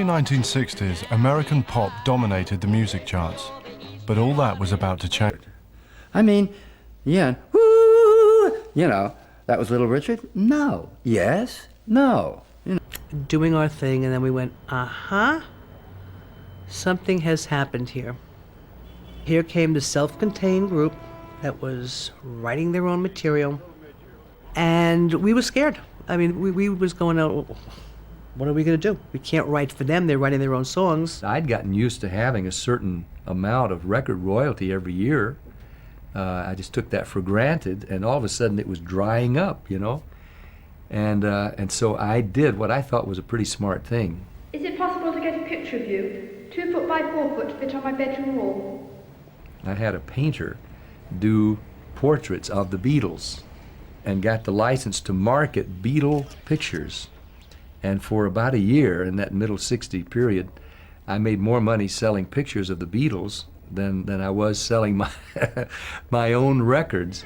1960s, American pop dominated the music charts, but all that was about to change. I mean, yeah, woo, you know, that was Little Richard? No. Yes? No. You know. Doing our thing, and then we went, uh-huh, something has happened here. Here came the self-contained group that was writing their own material, and we were scared. I mean, we was going out, what are we going to do? We can't write for them. They're writing their own songs. I'd gotten used to having a certain amount of record royalty every year. I just took that for granted, and all of a sudden it was drying up, you know? And so I did what I thought was a pretty smart thing. Is it possible to get a picture of you, 2 foot by 4 foot, to fit on my bedroom wall? I had a painter do portraits of the Beatles and got the license to market Beatle pictures. And for about a year, in that middle 60 period, I made more money selling pictures of the Beatles than I was selling my, my own records.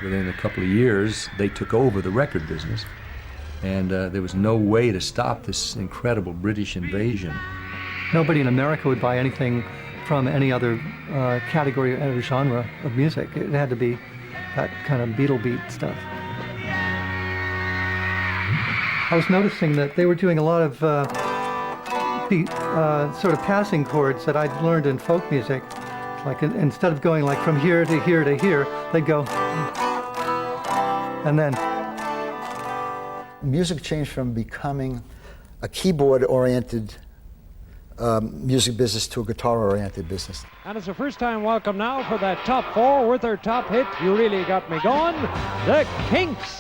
Within a couple of years, they took over the record business, and there was no way to stop this incredible British invasion. Nobody in America would buy anything from any other category or genre of music. It had to be that kind of Beatle beat stuff. I was noticing that they were doing a lot of sort of passing chords that I'd learned in folk music. Like instead of going like from here to here to here, they'd go, and then. Music changed from becoming a keyboard-oriented music business to a guitar-oriented business. And it's a first-time welcome now for that top 4 with their top hit, You Really Got Me Going, the Kinks.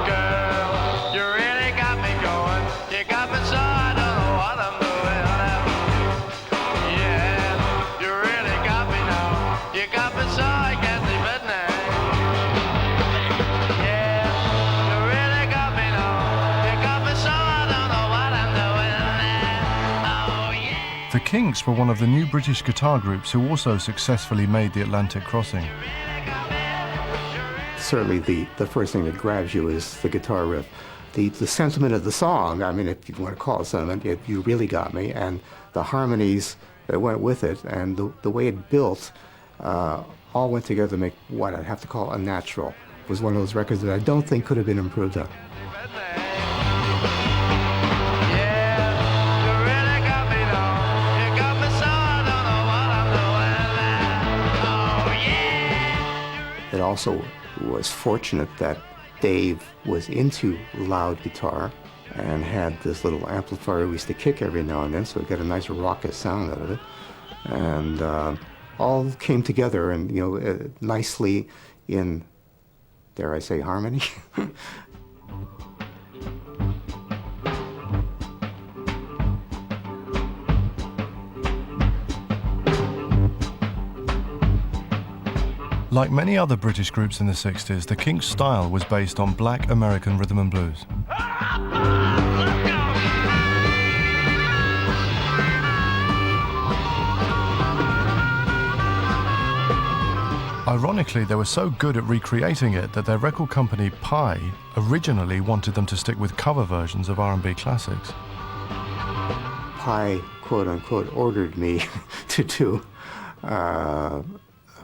Girl, you really got me going. You got me so I don't know what I'm doing. Yeah, you really got me now. You got me so I can't sleep at night. Yeah, you really got me now. You got me so I don't know what I'm doing. Oh, yeah. The Kinks were one of the new British guitar groups who also successfully made the Atlantic crossing. Certainly the first thing that grabs you is the guitar riff. The sentiment of the song, I mean, if you want to call it sentiment, You Really Got Me, and the harmonies that went with it, and the way it built, all went together to make what I'd have to call unnatural. It was one of those records that I don't think could have been improved on. It also was fortunate that Dave was into loud guitar and had this little amplifier we used to kick every now and then, so it got a nice raucous sound out of it. And all came together and, you know, nicely in, dare I say, harmony. Like many other British groups in the 60s, the Kinks' style was based on black American rhythm and blues. Ironically, they were so good at recreating it that their record company, Pi, originally wanted them to stick with cover versions of R&B classics. Pi, quote-unquote, ordered me to do a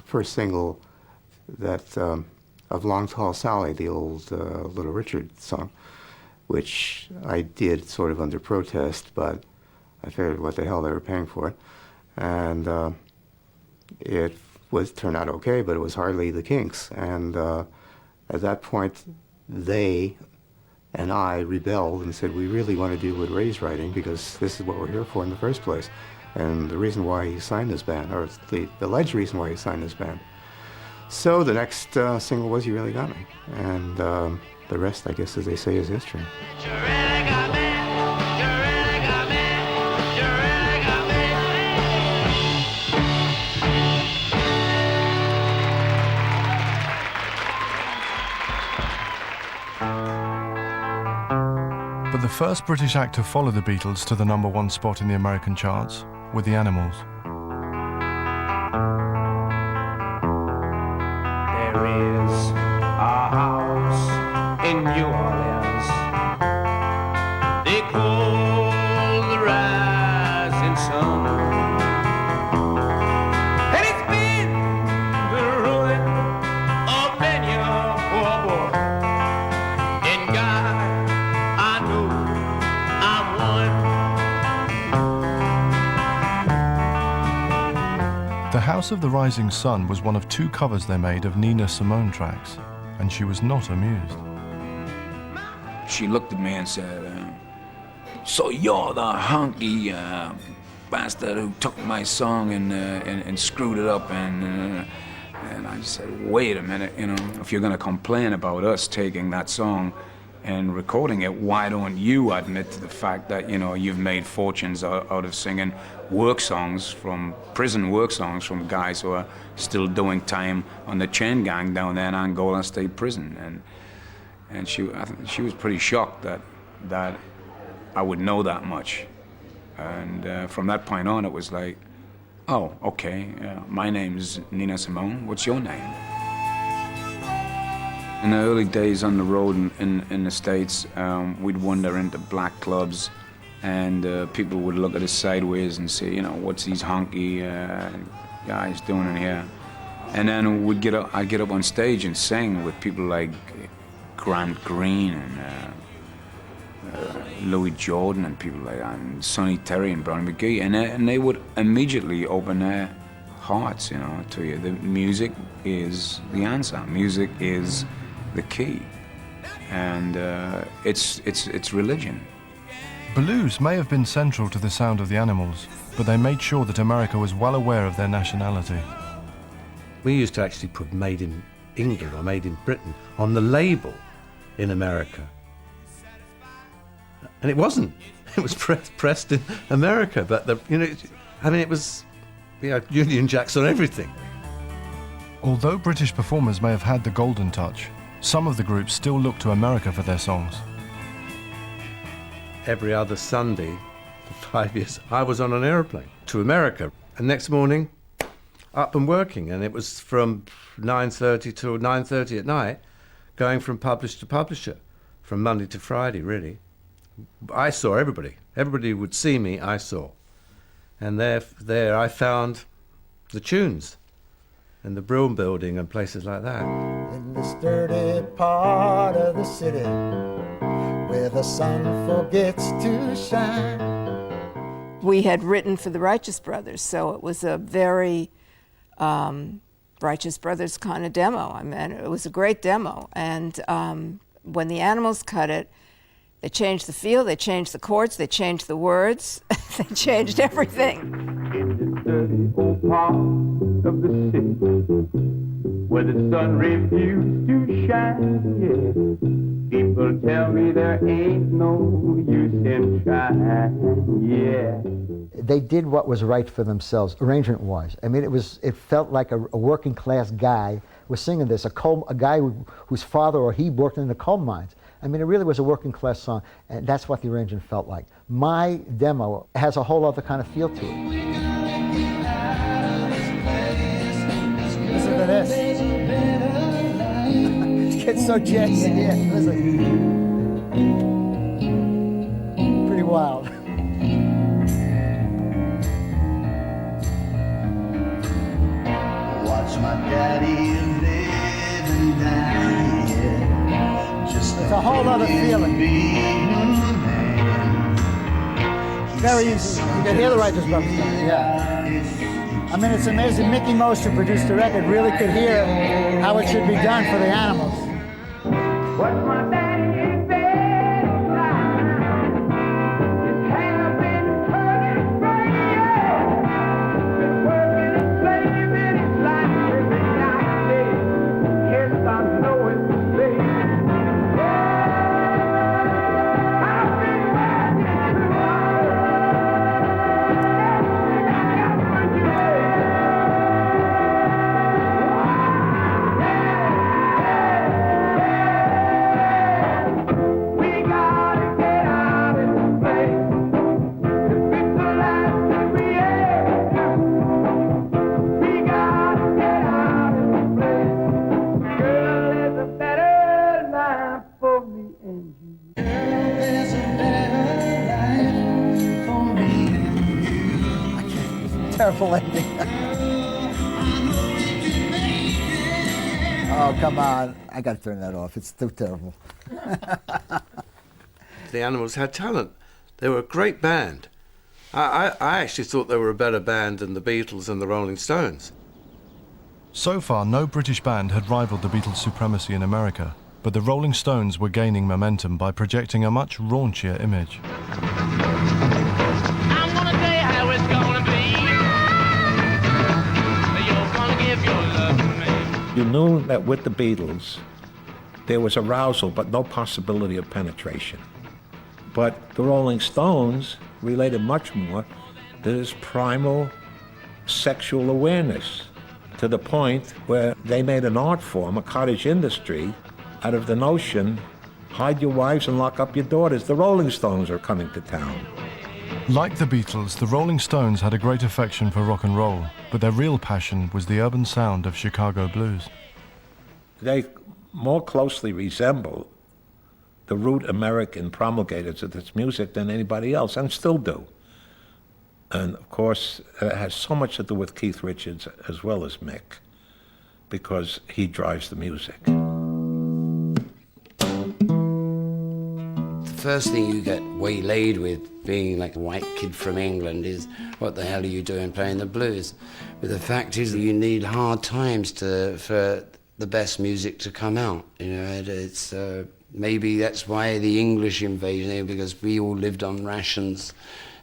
first single that of Long Tall Sally, the old Little Richard song, which I did sort of under protest, but I figured what the hell, they were paying for it. And it turned out okay, but it was hardly the Kinks. And at that point, they and I rebelled and said, we really want to do what Ray's writing, because this is what we're here for in the first place. And the reason why he signed this band, or the alleged reason why he signed this band. So the next single was You Really Got Me. And the rest, I guess, as they say, is history. You really got me. You really got me. You really got But the first British act to follow the Beatles to the #1 spot in the American charts were the Animals. There is a house in New Orleans. They call The House of the Rising Sun was one of 2 covers they made of Nina Simone tracks, and she was not amused. She looked at me and said, so you're the hunky bastard who took my song and screwed it up, and I just said, wait a minute, if you're gonna complain about us taking that song and recording it, why don't you admit to the fact that, you've made fortunes out of singing prison work songs from guys who are still doing time on the chain gang down there in Angola State Prison. And I think she was pretty shocked that I would know that much. And from that point on, it was like, oh, okay, my name's Nina Simone, what's your name? In the early days on the road in the States, we'd wander into black clubs, and people would look at us sideways and say, what's these honky guys doing in here? And then I'd get up on stage and sing with people like Grant Green and Louis Jordan and people like that, and Sonny Terry and Brownie McGee, and they would immediately open their hearts, to you. The music is the answer. Music is the key, and it's religion. Blues may have been central to the sound of the Animals, but they made sure that America was well aware of their nationality. We used to actually put Made in England or Made in Britain on the label in America. And it wasn't. It was pressed in America, but it was Union Jacks on everything. Although British performers may have had the golden touch, some of the groups still look to America for their songs. Every other Sunday for 5 years, I was on an aeroplane to America. And next morning, up and working. And it was from 9:30 till 9:30 at night, going from publisher to publisher, from Monday to Friday, really. I saw everybody. Everybody would see me, I saw. And there I found the tunes and the Brill Building and places like that. In the sturdy part of the city where the sun forgets to shine. We had written for the Righteous Brothers, so it was a very Righteous Brothers kind of demo. I mean, it was a great demo. And when the Animals cut it, they changed the feel, they changed the chords, they changed the words, they changed everything. In this dirty old part of the city where the sun refused to shine, yeah. People tell me there ain't no use in trying, yeah. They did what was right for themselves, arrangement-wise. I mean, it felt like a working-class guy was singing this, a guy whose father or he worked in the coal mines. I mean, it really was a working-class song, and that's what the arrangement felt like. My demo has a whole other kind of feel to it. Listen to this. It gets so jazzy, yeah, listen. Pretty wild. Watch my daddy live and die, yeah. Just It's a whole other feeling. Very easy. You can hear the Righteous Brothers stuff, yeah. I mean, it's amazing. Mickey Most, who produced the record, really could hear how it should be done for the Animals. Watch my daddy in bed at night. His hair been turning gray, yeah. Been working and slaving his life every night, yeah. Yes, I know it's a slave. Terrible ending. Oh, come on. I got to turn that off. It's too terrible. The Animals had talent. They were a great band. I actually thought they were a better band than the Beatles and the Rolling Stones. So far, no British band had rivaled the Beatles' supremacy in America, but the Rolling Stones were gaining momentum by projecting a much raunchier image. I'm gonna tell you how it's gonna be. You're gonna give your love to me. You knew that with the Beatles, there was arousal, but no possibility of penetration. But the Rolling Stones related much more to this primal sexual awareness, to the point where they made an art form, a cottage industry, out of the notion, hide your wives and lock up your daughters. The Rolling Stones are coming to town. Like the Beatles, the Rolling Stones had a great affection for rock and roll, but their real passion was the urban sound of Chicago blues. They more closely resemble the root American promulgators of this music than anybody else, and still do. And of course, it has so much to do with Keith Richards as well as Mick, because he drives the music. The first thing you get waylaid with being like a white kid from England is, what the hell are you doing playing the blues? But the fact is that you need hard times for the best music to come out. You know, it's maybe that's why the English invasion, because we all lived on rations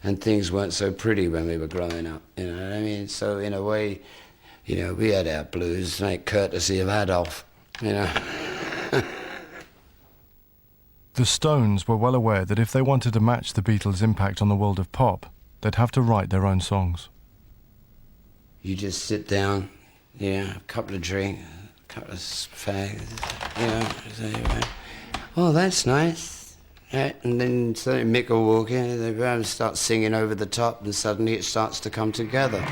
and things weren't so pretty when we were growing up, you know what I mean? So in a way, you know, we had our blues, like courtesy of Adolf, you know. The Stones were well aware that if they wanted to match the Beatles' impact on the world of pop, they'd have to write their own songs. You just sit down, you know, a couple of drinks, a couple of fags, you know, say, oh, that's nice. Yeah, and then suddenly Mick will walk in and they start singing over the top, and suddenly it starts to come together.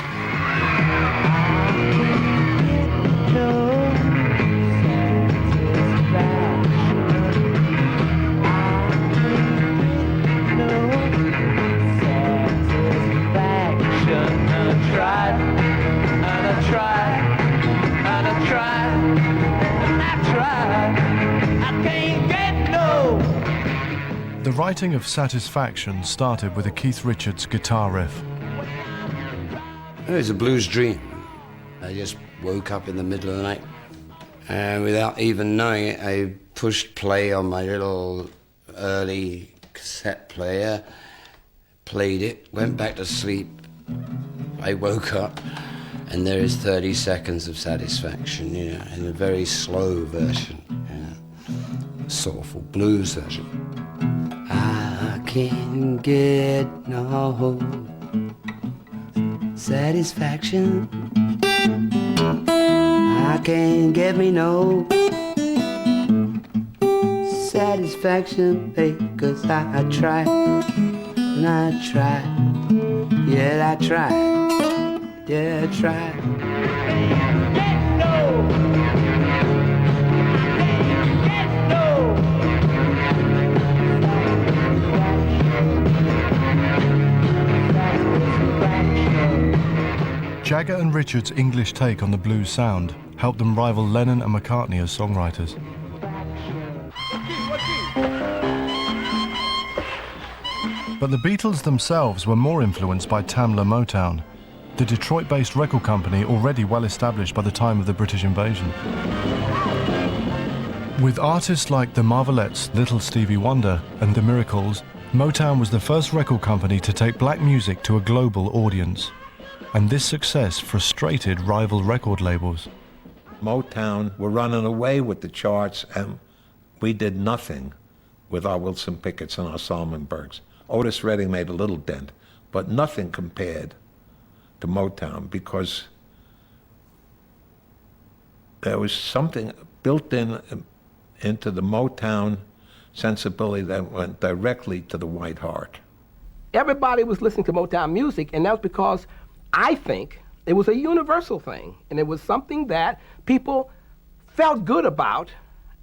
The writing of Satisfaction started with a Keith Richards guitar riff. It was a blues dream. I just woke up in the middle of the night, and without even knowing it, I pushed play on my little early cassette player, played it, went back to sleep. I woke up, and there is 30 seconds of Satisfaction, you know, in a very slow version, you know, soulful blues version. I can't get no satisfaction. I can't get me no satisfaction, because I try and I try. Yeah, I try. Yeah, I try. Jagger and Richards' English take on the blues sound helped them rival Lennon and McCartney as songwriters. But the Beatles themselves were more influenced by Tamla Motown, the Detroit-based record company already well established by the time of the British invasion. With artists like the Marvelettes, Little Stevie Wonder, and the Miracles, Motown was the first record company to take black music to a global audience. And this success frustrated rival record labels. Motown were running away with the charts, and we did nothing with our Wilson Pickett's and our Salmonbergs. Otis Redding made a little dent, but nothing compared to Motown, because there was something built into the Motown sensibility that went directly to the white heart. Everybody was listening to Motown music, and that was because I think it was a universal thing, and it was something that people felt good about,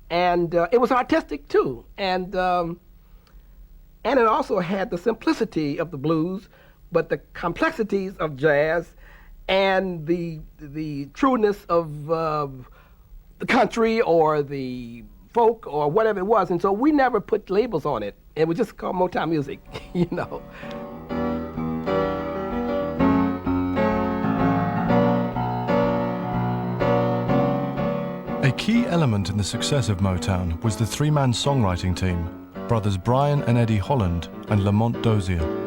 and it was artistic too, and it also had the simplicity of the blues, but the complexities of jazz, and the trueness of the country or the folk or whatever it was, and so we never put labels on it. It was just called Motown music, you know. A key element in the success of Motown was the three-man songwriting team, brothers Brian and Eddie Holland and Lamont Dozier.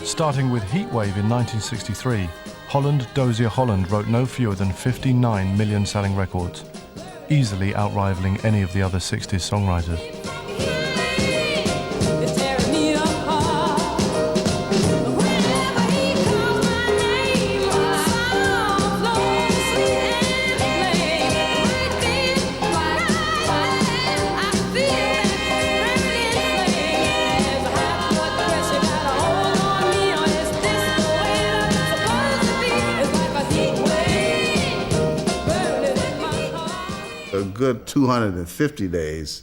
Starting with Heatwave in 1963, Holland, Dozier, Holland wrote no fewer than 59 million-selling records, easily outrivaling any of the other 60s songwriters. A good 250 days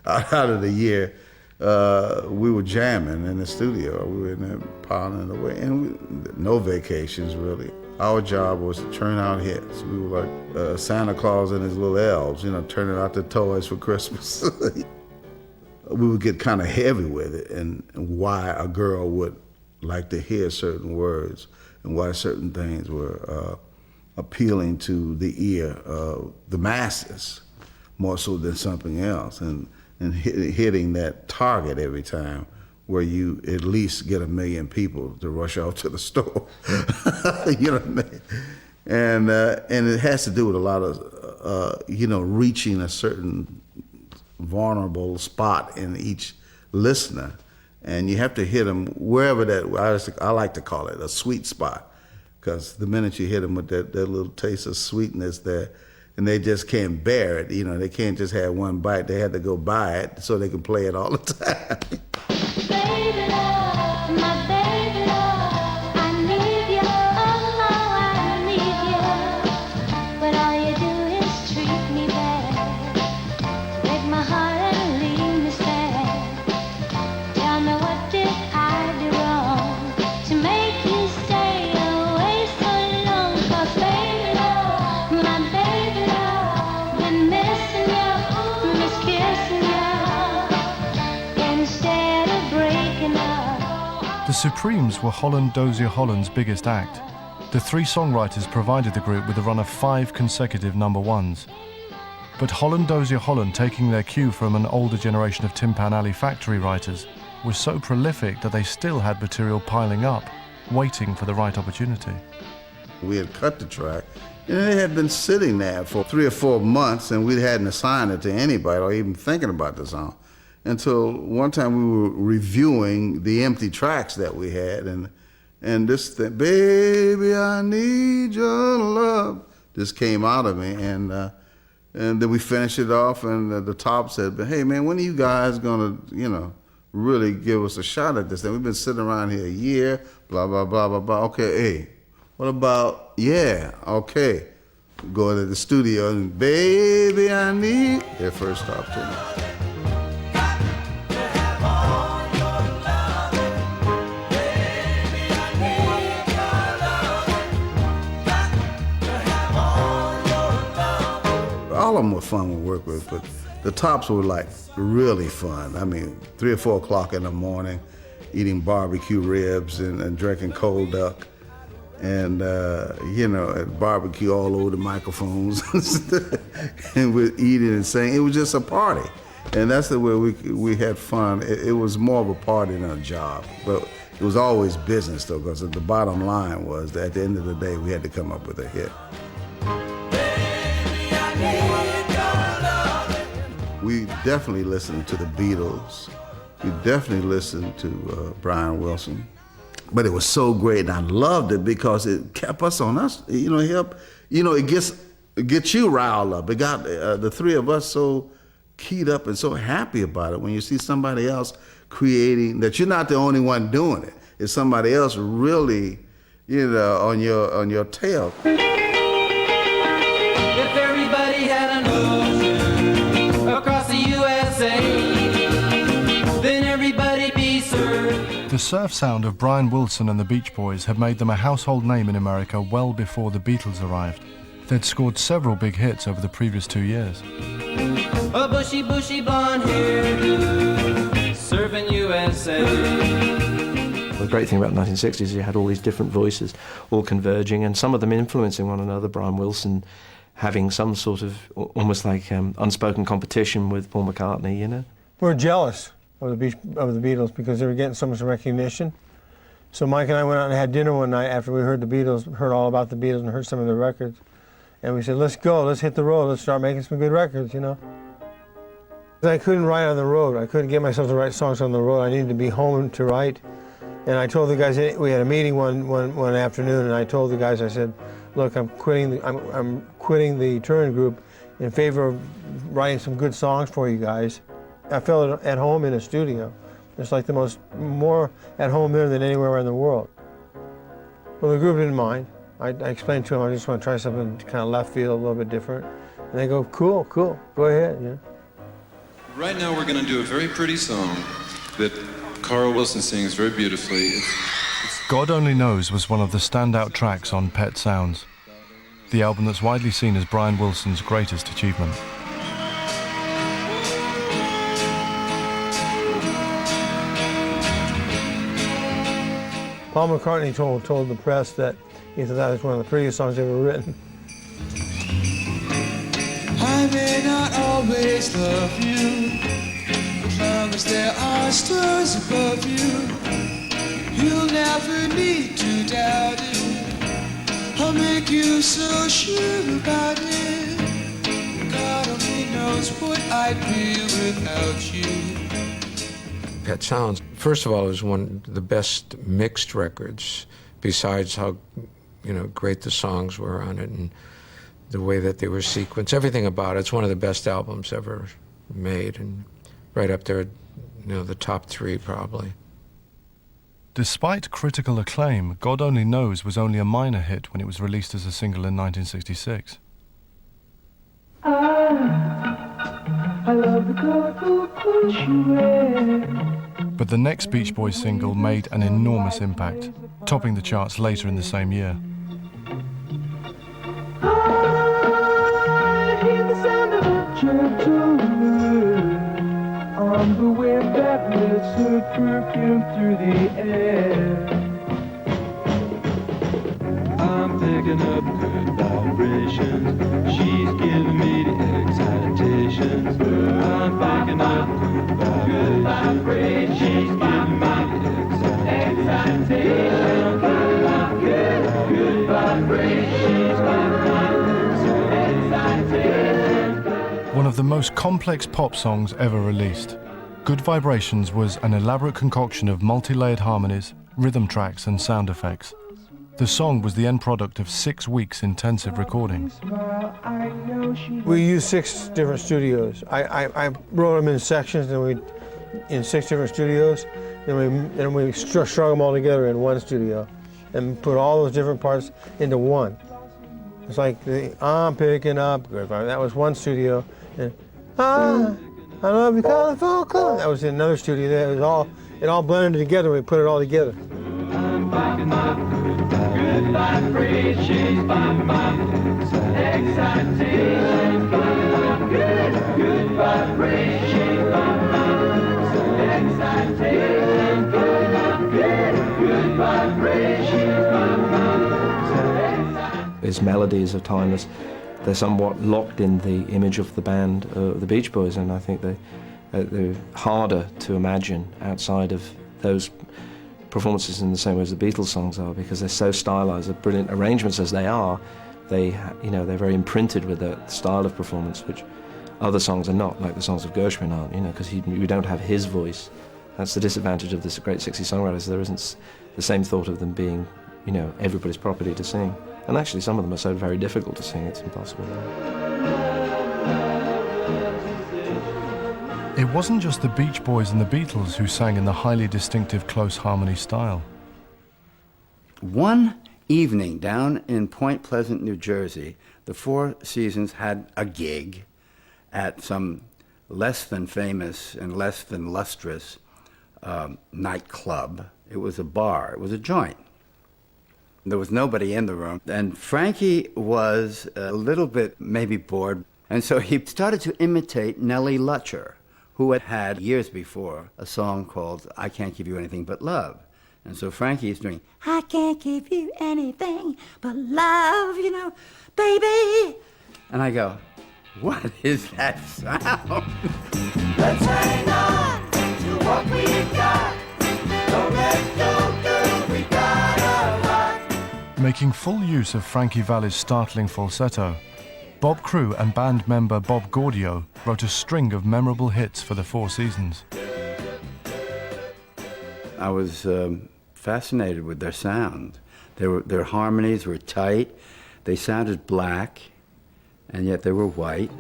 out of the year, we were jamming in the studio. We were in there pounding away, and no vacations really. Our job was to churn out hits. We were like Santa Claus and his little elves, you know, turning out the toys for Christmas. We would get kind of heavy with it, and why a girl would like to hear certain words and why certain things were appealing to the ear of the masses more so than something else, and hitting that target every time where you at least get 1 million people to rush off to the store. You know what I mean? And it has to do with a lot of, you know, reaching a certain vulnerable spot in each listener, and you have to hit them wherever that, I like to call it a sweet spot, because the minute you hit them with that little taste of sweetness there, and they just can't bear it, you know, they can't just have one bite, they had to go buy it so they can play it all the time. Baby love, my baby love, I need you, oh, I need you, but all you do is treat me bad, break my heart and leave me sad. Tell me, what did I do wrong to make you stay away so long? 'Cause baby love, my baby love, been missing you, miss kissing you, instead of breaking up. The Supremes were Holland, Dozier, Holland's biggest act. The three songwriters provided the group with a run of 5 consecutive #1s. But Holland, Dozier, Holland, taking their cue from an older generation of Tin Pan Alley factory writers, was so prolific that they still had material piling up, waiting for the right opportunity. We had cut the track, and it had been sitting there for 3 or 4 months, and we hadn't assigned it to anybody or even thinking about the song. Until one time we were reviewing the empty tracks that we had, and this thing, baby, I need your love, this came out of me, and then we finished it off, and the top said, "But hey man, when are you guys gonna, you know, really give us a shot at this thing? We've been sitting around here a year, blah, blah, blah, blah, blah. Okay, hey, what about, yeah, okay." Go to the studio and, baby, I need, their first opportunity. All of them were fun to work with, but the tops were like really fun. I mean, 3 or 4 o'clock in the morning, eating barbecue ribs and drinking cold duck, and you know, at barbecue all over the microphones, and we're eating and singing. It was just a party, and that's the way we had fun. It was more of a party than a job, but it was always business though, because the bottom line was that at the end of the day, we had to come up with a hit. We definitely listened to the Beatles. We definitely listened to Brian Wilson. But it was so great, and I loved it because it kept us on us. You know, it gets you riled up. It got the three of us so keyed up and so happy about it when you see somebody else creating, that you're not the only one doing it. It's somebody else really, you know, on your tail. If everybody had an ocean across the USA, then everybody be served. The The surf sound of Brian Wilson and the Beach Boys had made them a household name in America well before the Beatles arrived. They'd scored several big hits over the previous 2 years. A bushy, bushy blonde hairdo, surfing USA. The great thing about the 1960s is you had all these different voices all converging and some of them influencing one another. Brian Wilson having some sort of almost like unspoken competition with Paul McCartney, you know. We were jealous of the Beatles because they were getting so much recognition. So Mike and I went out and had dinner one night after we heard all about the Beatles and heard some of their records. And we said, let's go, let's hit the road, let's start making some good records, you know. I couldn't write on the road. I couldn't get myself to write songs on the road. I needed to be home to write. And I told the guys, we had a meeting one afternoon, and I told the guys, I said, look, I'm quitting the touring group in favor of writing some good songs for you guys. I felt at home in a studio. It's like more at home there than anywhere in the world. Well, the group didn't mind. I explained to them, I just want to try something kind of left field, a little bit different. And they go, cool, go ahead. You know? Right now we're going to do a very pretty song that Carl Wilson sings very beautifully. God Only Knows was one of the standout tracks on Pet Sounds, the album that's widely seen as Brian Wilson's greatest achievement. Paul McCartney told the press that he thought that was one of the prettiest songs ever written. I may not always love you, as long as there are stars above you. You'll never need to doubt it. I'll make you so sure about it. God only knows what I'd be without you. Pet Sounds, first of all, it was one of the best mixed records, besides how, you know, great the songs were on it and the way that they were sequenced. Everything about it. It's one of the best albums ever made, and right up there, you know, the top 3 probably. Despite critical acclaim, God Only Knows was only a minor hit when it was released as a single in 1966. I love the colorful clothes you wear. But the next Beach Boys single made an enormous impact, topping the charts later in the same year. I hear the sound of a gentle wind on the wind that lifts her perfume through the air. I'm picking up good vibrations. She's giving me the excitations. I'm picking up good vibrations. She's giving me the excitations. Good vibrations. She's giving me the excitations. One of the most complex pop songs ever released, Good Vibrations was an elaborate concoction of multi-layered harmonies, rhythm tracks and sound effects. The song was the end product of 6 weeks intensive recording. We used 6 different studios. I wrote them in sections, and in 6 different studios. Then we strung them all together in one studio, and put all those different parts into one. It's like I'm picking up good vibes. That was one studio, and I love you, colorful clothes. That was in another studio. It all blended together. We put it all together. I'm picking up good vibrations, excitations, good vibrations, excitations, good vibrations. His melodies are timeless. They're somewhat locked in the image of the band, the Beach Boys, and I think they're harder to imagine outside of those performances in the same way as the Beatles songs are, because they're so stylized. They're brilliant arrangements as they are. They're very imprinted with that style of performance, which other songs are not, like the songs of Gershwin aren't, because we don't have his voice. That's the disadvantage of this great 60s songwriters. There isn't the same thought of them being, everybody's property to sing. And actually, some of them are so very difficult to sing, it's impossible. It wasn't just the Beach Boys and the Beatles who sang in the highly distinctive close harmony style. One evening down in Point Pleasant, New Jersey, the Four Seasons had a gig at some less than famous and less than lustrous nightclub It was a bar. It was a joint. There was nobody in the room. And Frankie was a little bit maybe bored. And so he started to imitate Nellie Lutcher, who had had years before a song called I Can't Give You Anything But Love. And so Frankie is doing, I can't give you anything but love, you know, baby. And I go, what is that sound? Let's hang on to what we got. Don't let go, girl, we got a lot. Making full use of Frankie Valli's startling falsetto, Bob Crewe and band member Bob Gaudio wrote a string of memorable hits for the Four Seasons. I was fascinated with their sound. Their harmonies were tight. They sounded black, and yet they were white.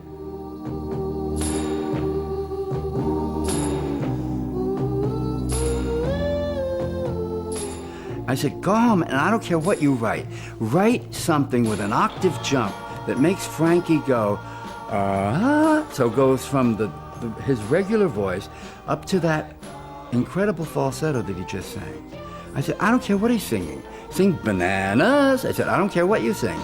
I said, go home, and I don't care what you write. Write something with an octave jump that makes Frankie go, so it goes from his regular voice up to that incredible falsetto that he just sang. I said, I don't care what he's singing. Sing bananas. I said, I don't care what you sing.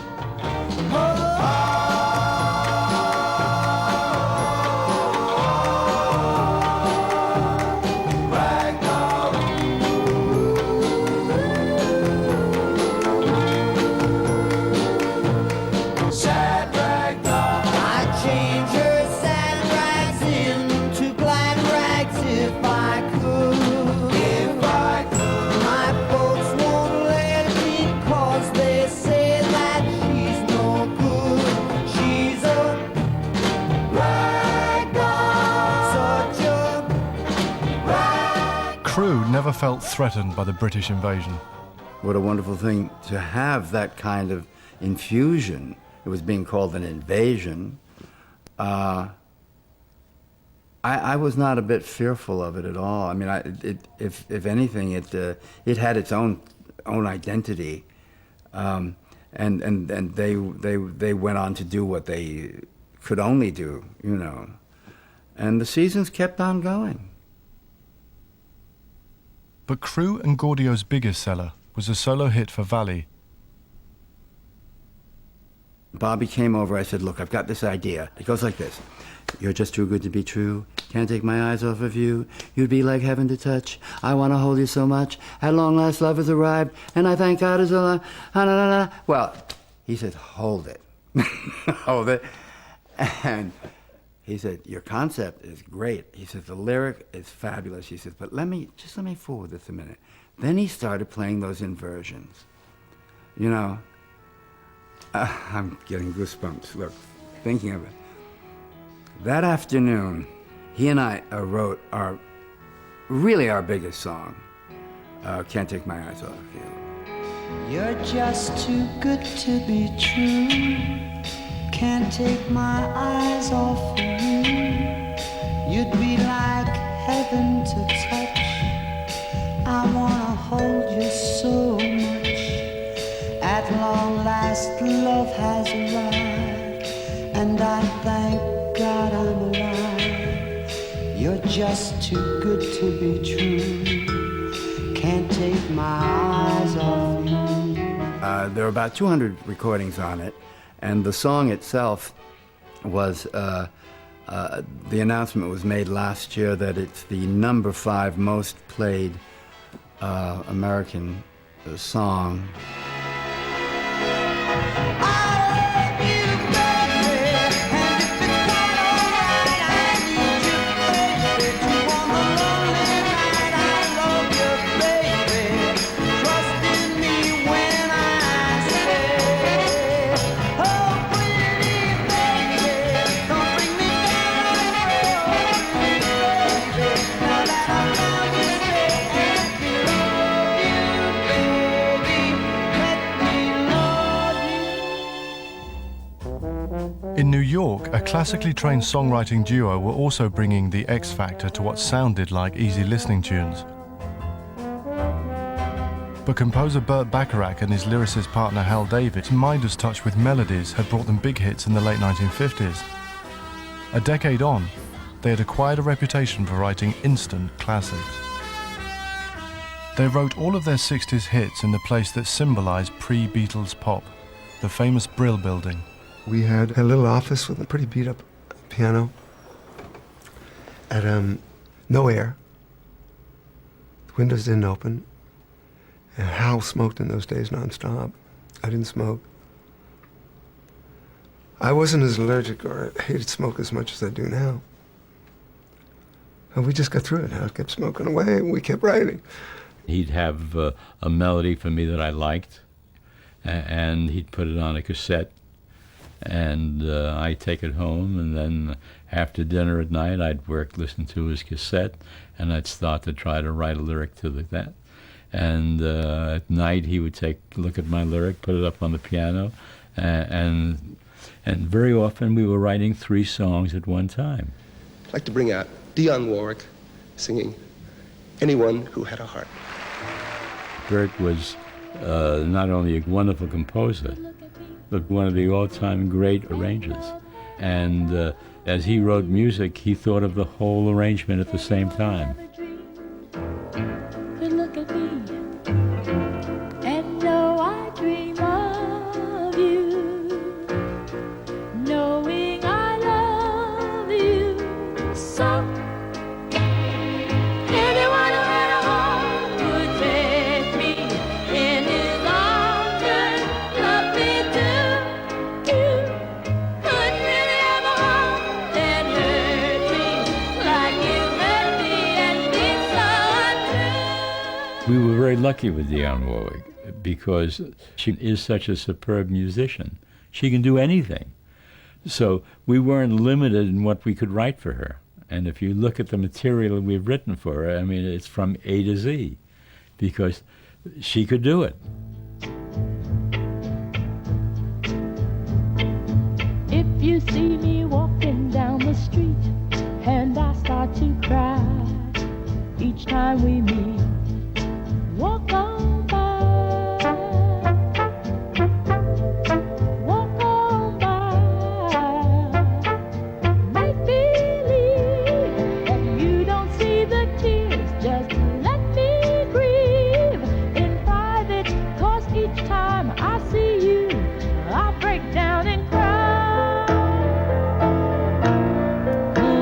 Crewe never felt threatened by the British invasion. What a wonderful thing to have that kind of infusion. It was being called an invasion. I was not a bit fearful of it at all. I mean, if anything, it had its own identity, and they went on to do what they could only do, you know, and the seasons kept on going. But Crewe and Gaudio's biggest seller was a solo hit for Valli. Bobby came over. I said, look, I've got this idea. It goes like this. You're just too good to be true. Can't take my eyes off of you. You'd be like heaven to touch. I want to hold you so much. At long last, love has arrived, and I thank God is alive. Well, he said, hold it. Hold it. And he said, your concept is great. He said, the lyric is fabulous. He said, but let me forward this a minute. Then he started playing those inversions. You know, I'm getting goosebumps, look, thinking of it. That afternoon, he and I wrote our biggest song, Can't Take My Eyes Off of You. You're just too good to be true. Can't take my eyes off of you. You'd be like heaven to touch. I wanna hold you so much. At long last, love has arrived, and I thank God I'm alive. You're just too good to be true. Can't take my eyes off you. There are about 200 recordings on it. And the song itself was, the announcement was made last year that it's the number 5 most played American song. In New York, a classically trained songwriting duo were also bringing the X factor to what sounded like easy listening tunes. But composer Burt Bacharach and his lyricist partner Hal David's Midas touch with melodies had brought them big hits in the late 1950s. A decade on, they had acquired a reputation for writing instant classics. They wrote all of their 60s hits in the place that symbolized pre-Beatles pop, the famous Brill Building. We had a little office with a pretty beat-up piano at no air. The windows didn't open. And Hal smoked in those days nonstop. I didn't smoke. I wasn't as allergic or hated smoke as much as I do now. And we just got through it. Hal kept smoking away, and we kept writing. He'd have a melody for me that I liked, and he'd put it on a cassette, and I'd take it home, and then after dinner at night, I'd listen to his cassette, and I'd start to try to write a lyric to that. And at night, he would look at my lyric, put it up on the piano, and very often we were writing 3 songs at one time. I'd like to bring out Dionne Warwick singing Anyone Who Had a Heart. Bert was not only a wonderful composer, but one of the all-time great arrangers. And as he wrote music, he thought of the whole arrangement at the same time. Look at me, and know I dream of you, knowing I love you so. Anyone who had a heart would take me in his arms and love me too. You couldn't really have a heart and hurt me like you hurt me and be so untrue. We were very lucky with Dionne Warwick because she is such a superb musician. She can do anything. So we weren't limited in what we could write for her. And if you look at the material we've written for her, I mean, it's from A to Z because she could do it. If you see me walking down the street and I start to cry each time we meet, walk on by. Walk on by. Make believe that you don't see the tears. Just let me grieve in private, 'cause each time I see you, I break down and cry.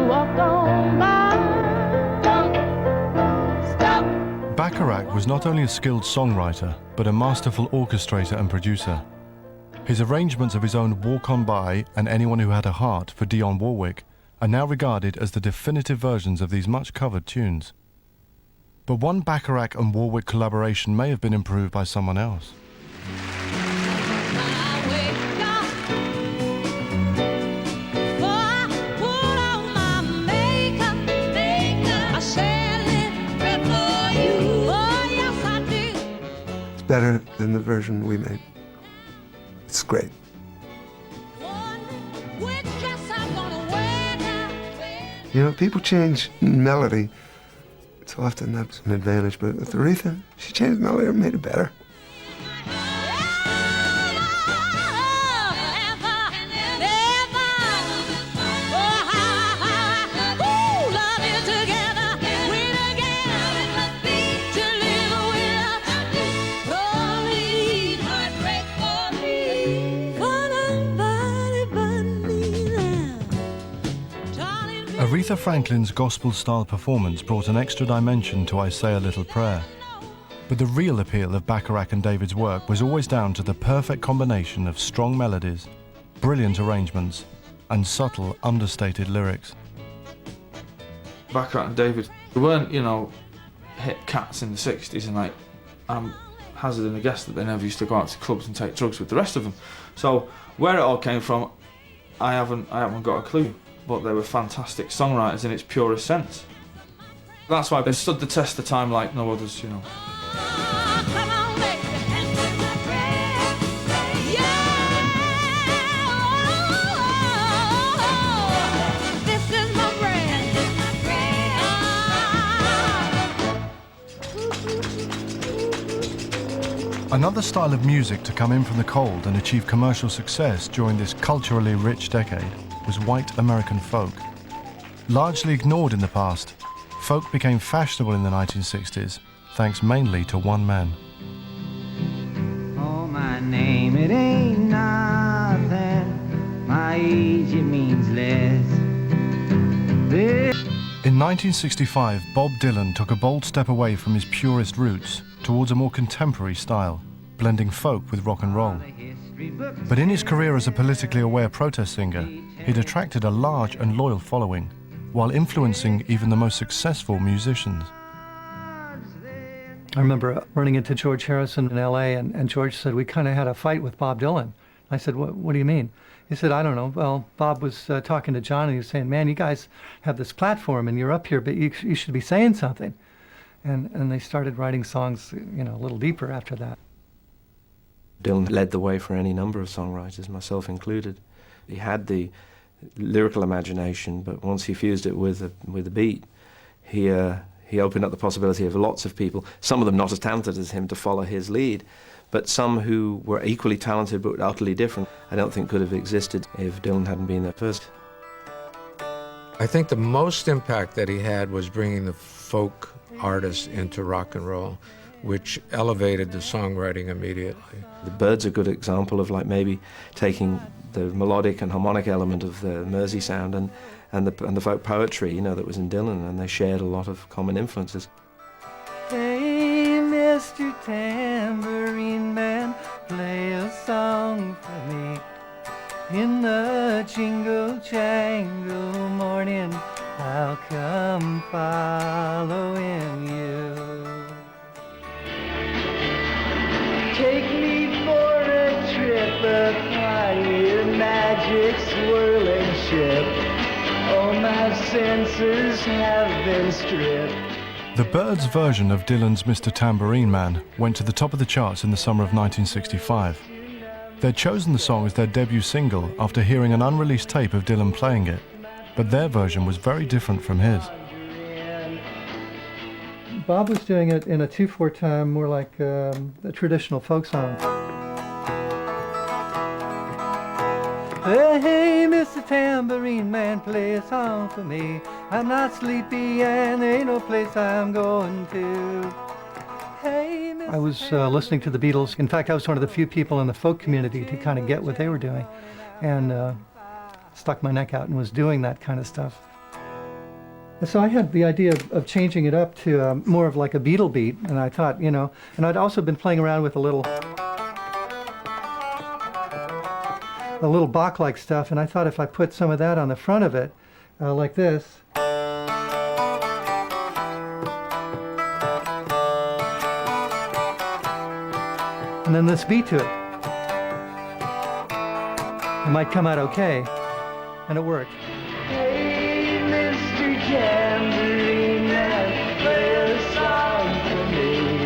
Walk on by. Stop. Bacharach was not only a skilled songwriter, but a masterful orchestrator and producer. His arrangements of his own Walk On By and Anyone Who Had a Heart for Dionne Warwick are now regarded as the definitive versions of these much-covered tunes. But one Bacharach and Warwick collaboration may have been improved by someone else. It's better than the version we made. It's great. You know, people change melody. It's often that's an advantage, but with Aretha, she changed melody and made it better. Aretha Franklin's gospel-style performance brought an extra dimension to I Say a Little Prayer. But the real appeal of Bacharach and David's work was always down to the perfect combination of strong melodies, brilliant arrangements, and subtle, understated lyrics. Bacharach and David, they weren't, you know, hit cats in the 60s, and like, I'm hazarding a guess that they never used to go out to clubs and take drugs with the rest of them. So where it all came from, I haven't got a clue. But they were fantastic songwriters in its purest sense. That's why they stood the test of time like no others, you know. Another style of music to come in from the cold and achieve commercial success during this culturally rich decade was white American folk. Largely ignored in the past, folk became fashionable in the 1960s thanks mainly to one man. Oh, my name, it ain't nothing. My age, it means less. In 1965, Bob Dylan took a bold step away from his purist roots towards a more contemporary style, blending folk with rock and roll. But in his career as a politically aware protest singer, he'd attracted a large and loyal following, while influencing even the most successful musicians. I remember running into George Harrison in LA, and George said, we kind of had a fight with Bob Dylan. I said, what do you mean? He said, I don't know. Well, Bob was talking to John, and he was saying, man, you guys have this platform, and you're up here, but you should be saying something. And they started writing songs, you know, a little deeper after that. Dylan led the way for any number of songwriters, myself included. He had the lyrical imagination, but once he fused it with a beat, he opened up the possibility of lots of people, some of them not as talented as him, to follow his lead, but some who were equally talented but utterly different, I don't think could have existed if Dylan hadn't been there first. I think the most impact that he had was bringing the folk artists into rock and roll, which elevated the songwriting immediately. The Byrds are a good example of like maybe taking the melodic and harmonic element of the Mersey sound and the folk poetry, you know, that was in Dylan, and they shared a lot of common influences. Hey, Mr. Tambourine Man, play a song for me. In the jingle jangle morning, I'll come following you. Take me for a trip upon your magic swirling ship. All my senses have been stripped. The Byrds' version of Dylan's Mr. Tambourine Man went to the top of the charts in the summer of 1965. They'd chosen the song as their debut single after hearing an unreleased tape of Dylan playing it, but their version was very different from his. Bob was doing it in a 2/4 time, more like a traditional folk song. Hey, Mr. Tambourine Man, play a song for me. I'm not sleepy and there ain't no place I'm going to. Hey, I was listening to the Beatles. In fact, I was one of the few people in the folk community to kind of get what they were doing, and stuck my neck out and was doing that kind of stuff. And so I had the idea of changing it up to more of like a Beatle beat, and I thought, you know, and I'd also been playing around with a little Bach-like stuff, and I thought if I put some of that on the front of it, like this, and then this beat to it, it might come out okay, and it worked. Hey, Mr. Tambourine Man, play a song for me.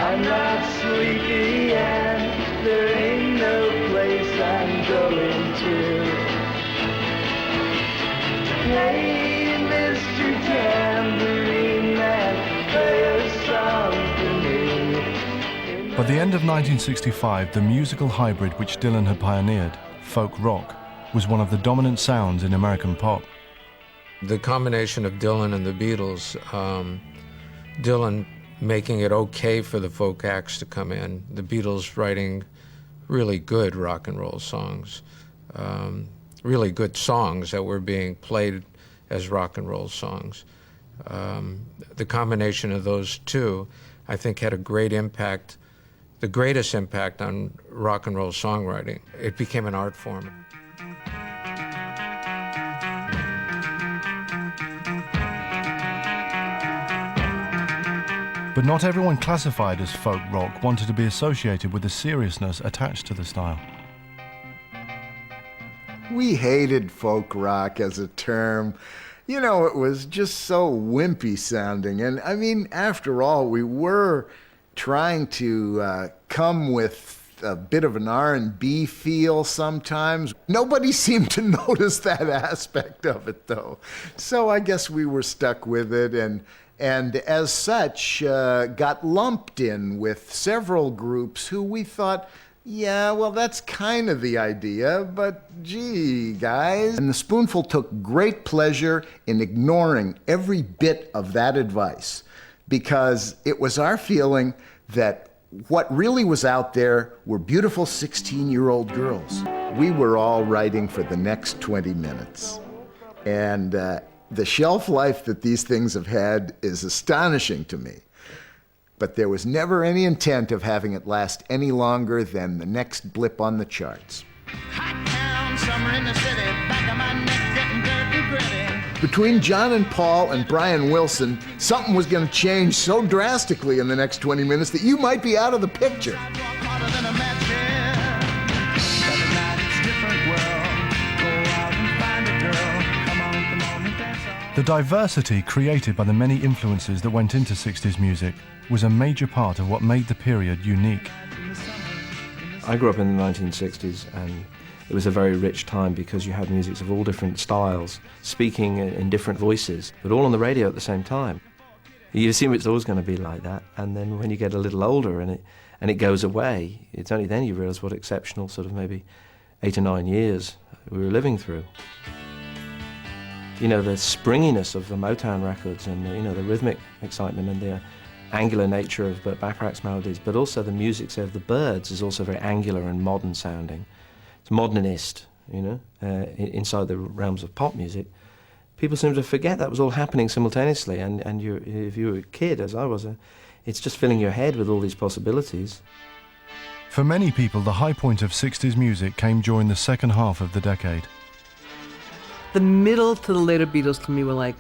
I'm not sleepy and there ain't no place I'm going to. Hey, Mr. Tambourine Man, play a song for me. By the end of 1965, the musical hybrid which Dylan had pioneered, folk rock, was one of the dominant sounds in American pop. The combination of Dylan and the Beatles, Dylan making it okay for the folk acts to come in, the Beatles writing really good rock and roll songs, really good songs that were being played as rock and roll songs. The combination of those two, I think, had a great impact, the greatest impact on rock and roll songwriting. It became an art form. But not everyone classified as folk rock wanted to be associated with the seriousness attached to the style. We hated folk rock as a term. You know, it was just so wimpy sounding. And I mean, after all, we were trying to come with a bit of an R&B feel sometimes. Nobody seemed to notice that aspect of it, though. So I guess we were stuck with it, and as such, got lumped in with several groups who we thought, yeah, well, that's kind of the idea, but gee, guys. And the Spoonful took great pleasure in ignoring every bit of that advice. because it was our feeling that what really was out there were beautiful 16-year-old girls. We were all writing for the next 20 minutes. And the shelf life that these things have had is astonishing to me. But there was never any intent of having it last any longer than the next blip on the charts. Summer in the city, back of my neck getting dirty gritty. Between John and Paul and Brian Wilson, something was going to change so drastically in the next 20 minutes that you might be out of the picture. The diversity created by the many influences that went into 60s music was a major part of what made the period unique. I grew up in the 1960s, and it was a very rich time because you had music of all different styles, speaking in different voices, but all on the radio at the same time. You assume it's always going to be like that, and then when you get a little older and it goes away, it's only then you realise what exceptional sort of maybe 8 or 9 years we were living through. You know, the springiness of the Motown records and, you know, the rhythmic excitement and the angular nature of Burt Bacharach's melodies, but also the music, say, of the Byrds is also very angular and modern sounding. It's modernist, you know, inside the realms of pop music. People seem to forget that was all happening simultaneously, and if you were a kid, as I was, it's just filling your head with all these possibilities. For many people, the high point of 60s music came during the second half of the decade. The middle to the later Beatles to me were like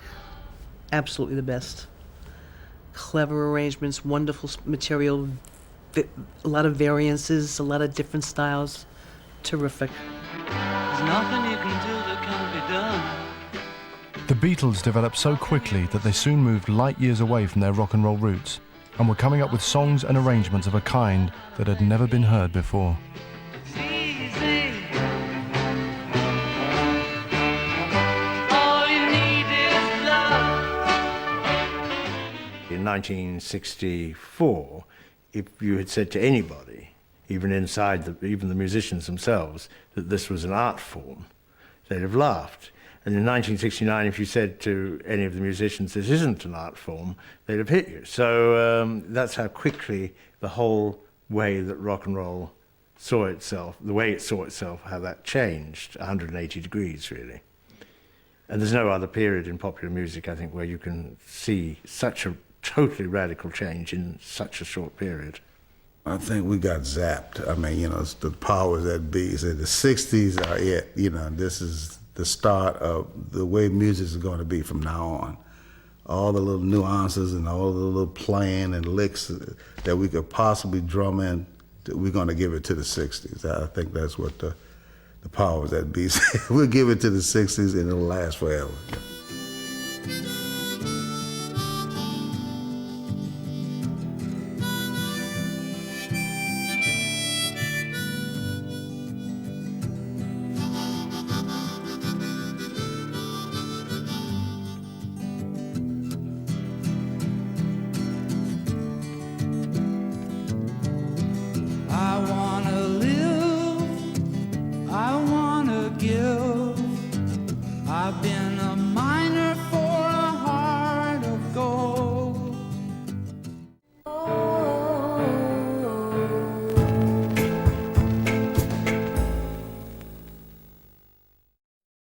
absolutely the best. Clever arrangements, wonderful material, a lot of variances, a lot of different styles. Terrific. There's nothing you can do that can't be done. The Beatles developed so quickly that they soon moved light years away from their rock and roll roots and were coming up with songs and arrangements of a kind that had never been heard before. In 1964, if you had said to anybody, even even the musicians themselves, that this was an art form, they'd have laughed. And in 1969, if you said to any of the musicians, this isn't an art form, they'd have hit you. So that's how quickly the whole way that rock and roll saw itself, the way it saw itself, how that changed 180 degrees, really. And there's no other period in popular music, I think, where you can see such a totally radical change in such a short period. I think we got zapped. I mean, you know, it's the powers that be. So the 60s are it. You know, this is the start of the way music is going to be from now on. All the little nuances and all the little playing and licks that we could possibly drum in, we're going to give it to the 60s. I think that's what the powers that be say. We'll give it to the 60s and it'll last forever.